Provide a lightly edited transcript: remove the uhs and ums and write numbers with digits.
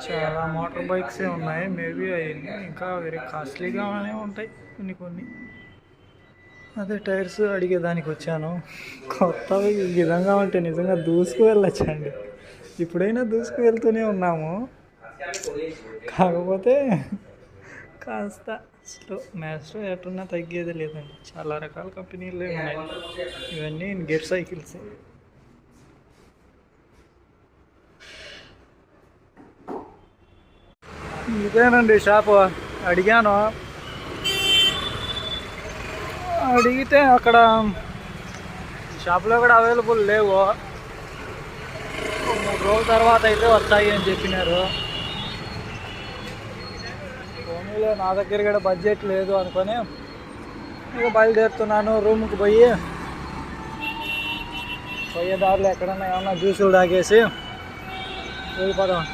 చాలా మోటార్ బైక్సే ఉన్నాయి. మేబీ అవి ఇంకా వేరే కాస్ట్లీగానే ఉంటాయి కొన్ని కొన్ని. అదే టైర్స్ అడిగేదానికి వచ్చాను. కొత్తవి ఈ విధంగా ఉంటే నిజంగా దూసుకు వెళ్ళొచ్చండి. ఇప్పుడైనా దూసుకు వెళ్తూనే ఉన్నాము, కాకపోతే కాస్త మ్యాథ్స్లో ఎట్టున్నా తగ్గేది లేదండి. చాలా రకాల కంపెనీలు ఉన్నాయి. ఇవన్నీ గేర్ సైకిల్స్. ఇదేనండి షాపు. అడిగితే అక్కడ షాప్లో కూడా అవైలబుల్ లేవు. 3 రోజుల తర్వాత అయితే వస్తాయి అని చెప్పినారు. పోనీలే, నా దగ్గర కూడా బడ్జెట్ లేదు అనుకొని ఇక బయలుదేరుతున్నాను. రూమ్కి పోయే దారిలో ఎక్కడన్నా ఏమన్నా జ్యూసులు తాగేసి వెళ్ళిపోదాం.